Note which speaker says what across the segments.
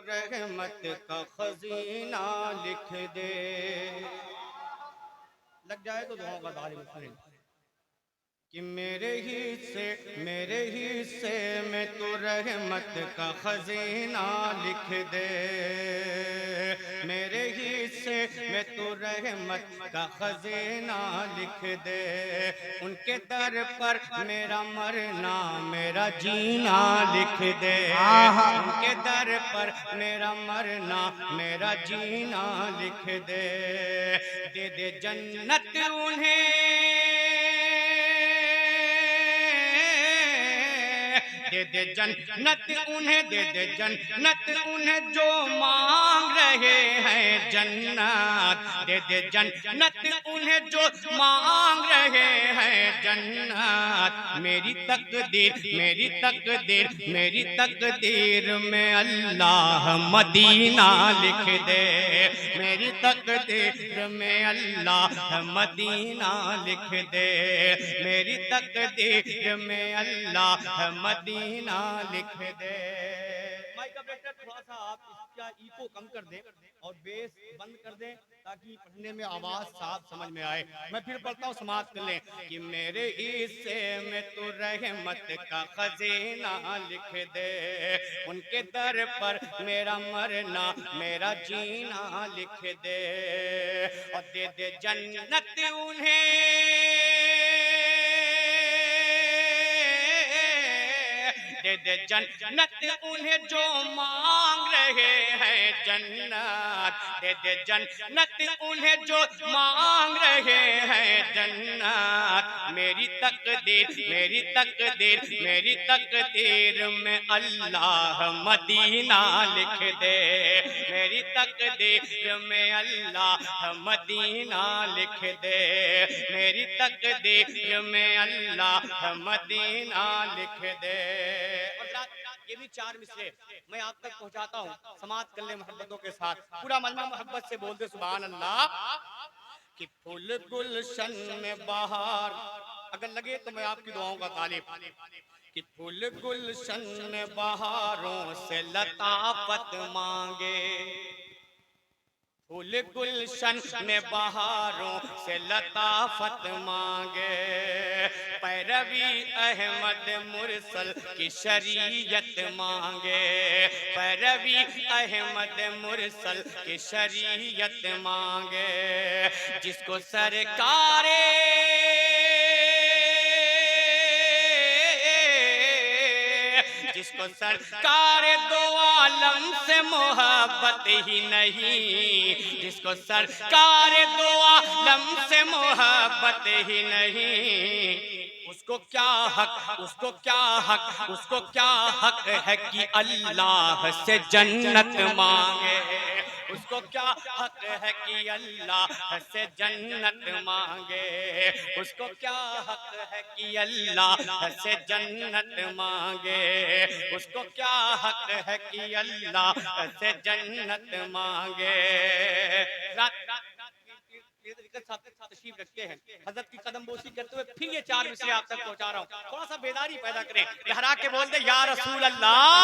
Speaker 1: रहमत का खजीना लिख दे। लग जाए तो दुआओं का तालिब सुने कि मेरे हिस्से में तू रहमत का खजीना लिख दे। मेरे हिस्से में तू रहमत का खजीना लिख दे। उनके दर पर मेरा मरना मेरा जीना लिख दे। उनके दर पर मेरा मरना मेरा जीना लिख दे। दे दे जन्नत उन्हें, दे दे जन्नत उन्हें, दे दे जन्नत उन्हें जो मांग रहे हैं जन्नत। दे दे जन्नत उन्हें जो मांग रहे हैं जन्नत। मेरी तकदीर मेरी तकदीर मेरी तकदीर में अल्लाह मदीना लिख दे। मेरी तकदीर में अल्लाह मदीना लिख दे। मेरी तकदीर में अल्लाह मदीना लिख दे। माइक का बेटा थोड़ा सा आप इसका इको कम कर दें और बेस बंद कर दें ताकि पढ़ने में आवाज साफ समझ में आए। मैं फिर पढ़ता हूँ, समाप्त कर लें कि मेरे हिस्से में तू रहमत का खजीना लिख दे। उनके दर पर मेरा मरना मेरा जीना लिख दे। और दे दे जन्नत उन्हें, दे दे जन्नत उन्हें जो मांग रहे हैं जन्नत। दे दे जन्नत उन्हें जो मांग रहे हैं जन्नत। मेरी तकदीर मेरी तकदीर मेरी तकदीर में अल्लाह मदीना लिख दे। मेरी तकदीर में अल्लाह मदीना लिख दे। मेरी तकदीर में अल्लाह मदीना लिख दे। ये भी चार मिसरे मैं आप तक पहुंचाता हूँ, समाप्त कर ले मोहब्बतों के साथ। पूरा मजमा मोहब्बत से बोल दे सुभान अल्लाह। कि फूल गुलशन में बहार, अगर लगे तो मैं आपकी दुआओं का तालिब। कि फूल गुलशन में बहारों से लताफत मांगे। फूल गुलशन में बहारों से लताफत मांगे। पैरवी अहमद मुरसल की शरीयत मांगे। पैरवी अहमद मुरसल की शरीयत मांगे। जिसको सरकारे जिसको सरकार दो आलम से मोहब्बत ही नहीं। जिसको सरकार दो आलम से मोहब्बत ही नहीं। उसको क्या हक उसको क्या हक उसको क्या हक है कि अल्लाह से जन्नत मांगे। उसको क्या हक है कि अल्लाह से जन्नत मांगे। उसको क्या हक है कि अल्लाह से जन्नत मांगे। उसको क्या हक है कि अल्लाह से जन्नत मांगे। तशरीफ रखते हैं, हजरत की कदम बोसी करते हुए फिर ये चार मिसरे आप तक पहुंचा रहा हूँ। थोड़ा सा बेदारी पैदा करें, लहरा के बोल दे या रसूल अल्लाह,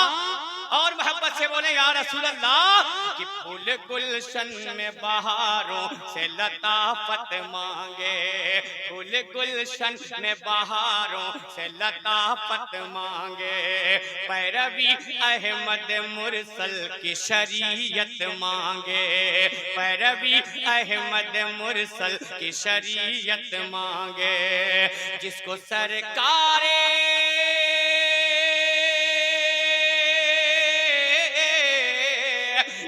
Speaker 1: और मोहब्बत से बोले या रसूल अल्लाह। कि फूल गुलशन में बहारों से लताफत मांगे। फूल गुलशन में बहारों से लताफत मांगे। पैरवी अहमद मुरसल की शरीयत मांगे। पैरवी अहमद मुरसल की शरीयत मांगे। जिसको सरकारे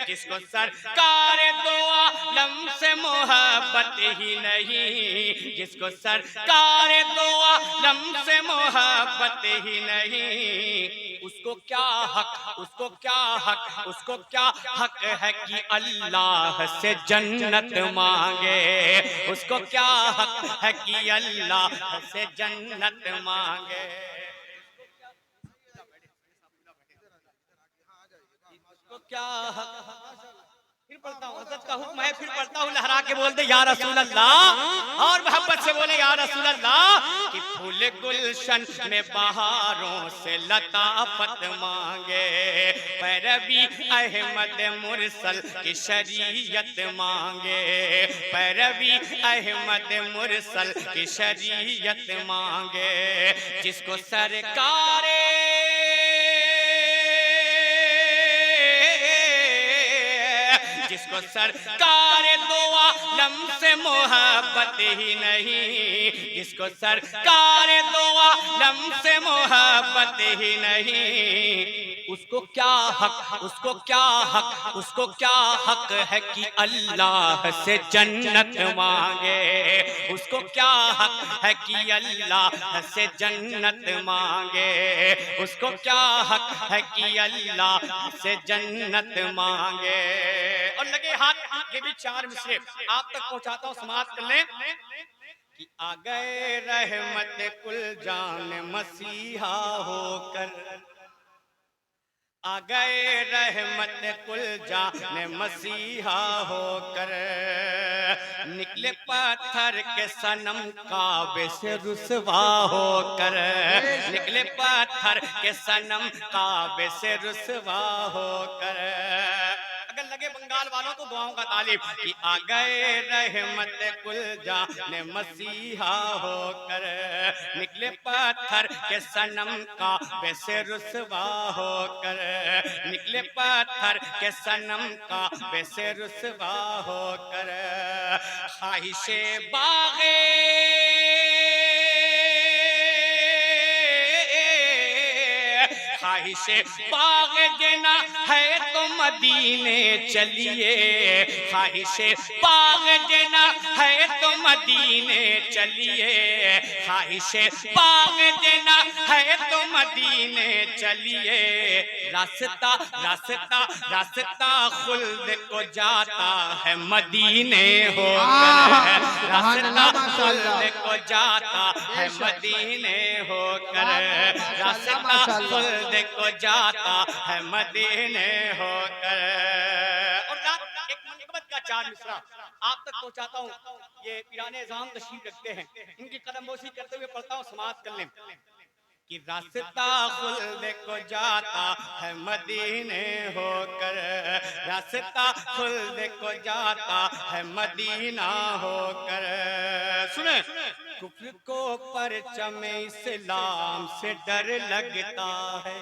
Speaker 1: जिसको सरकार दो आलम से मोहब्बत ही नहीं। जिसको सरकार दो आलम से मोहब्बत ही नहीं। उसको क्या हक उसको क्या हक उसको क्या हक है कि अल्लाह से जन्नत मांगे। उसको क्या हक है कि अल्लाह से जन्नत मांगे। उसको क्या हक, फिर पढ़ता हूँ, हज़रत का हुक्म है, फिर पढ़ता हूँ, लहरा के बोलते या रसूल अल्लाह, और मोहब्बत से बोले या रसूल अल्लाह कि फूल गुलशन में बहारों से लताफत मांगे, पैरवी अहमद मुरसल की शरीयत मांगे, पैरवी अहमद मुरसल की शरीयत मांगे, जिसको सरकारे जिसको सरकार दो आलम से मोहब्बत ही नहीं, जिसको सरकार दो आलम से मोहब्बत ही नहीं, उसको क्या हक, उसको क्या हक, उसको क्या हक है कि अल्लाह से जन्नत मांगे, उसको क्या हक है कि अल्लाह से जन्नत मांगे, उसको क्या हक है कि अल्लाह से जन्नत मांगे। और लगे हाथ, ये भी 4 मिसरे आप तक पहुंचाता हूं, समाप्त कर लें कि आ गए रहमत कुल जान मसीहा होकर, आ गए रहमत कुल जान मसीहा होकर, निकले पत्थर के सनम काबे से रुसवा होकर, निकले पत्थर के सनम काबे से रुसवा होकर। अगर लगे बंगाल वालों को दुआओं का तालिब कि आ गए रहमत कुल जाने मसीहा होकर, निकले पत्थर के सनम काबे से रुसवा होकर, निकले पत्थर के सनम काबे से रुसवा होकर, ख्वाहिशे बागे ख्वाहिशे बाग जना है तो मदीने चलिए, ख्वाहिशे बाग जना है तो मदीने चलिए, ख्वाहिशे बाग जना है तो मदीने चलिए, रास्ता रास्ता रास्ता खुल्द को जाता है मदीने होकर, रास्ता खुल्द को जाता है मदीने होकर, रास्ता खुल्द को जाता है मदीने होकर। और रात एक मनकबत का 4 मिसरा आप तक पहुंचाता हूँ, ये पीराने निज़ाम तशरीफ रखते हैं, इनकी कदमबोसी करते हुए पढ़ता हूँ, समाप्त कर लें कि रास्ता खुल्द को जाता है मदीने होकर, रास्ता खुल्द को जाता है मदीना होकर। सुने, कुफ्र को परचम इस्लाम से डर लगता है,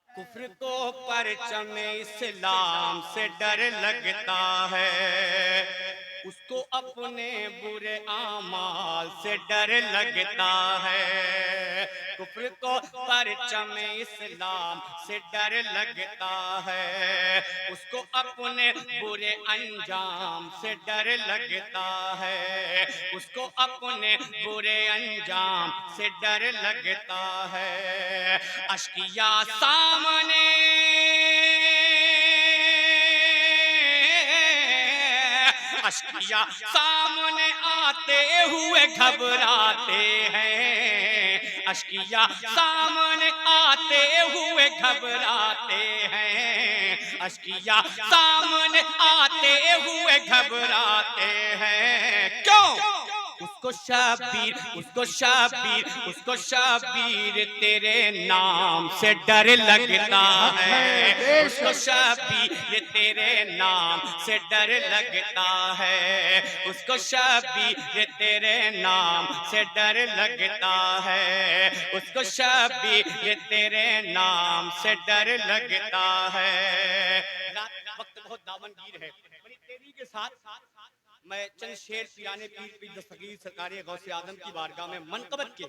Speaker 1: कुफ्र को परचम इस्लाम से डर लगता है, उसको अपने बुरे आमाल से डर लगता है, कुफ्र को परचम इस्लाम से डर लगता है, उसको अपने बुरे अंजाम से डर लगता है, उसको अपने बुरे अंजाम से डर लगता है। अश्किया सामने अश्किया सामने आते हुए घबराते हैं, अश्किया सामने आते हुए घबराते हैं, अश्किया सामने आते हुए घबराते हैं। क्यों? उसको शबीर, उसको शबीर, उसको शबीर तेरे नाम से डर लगता है, उसको शबीर तेरे नाम से डर लगता है, उसको शबीर तेरे नाम से डर लगता है, उसको शबीर तेरे नाम से डर लगता है। वक्त बहुत दामनगीर है, बड़ी तेजी के साथ मैं चंद शेर पीराने पीर दस्तगीर सरकार गौसे आदम की बारगाह में मनकबत के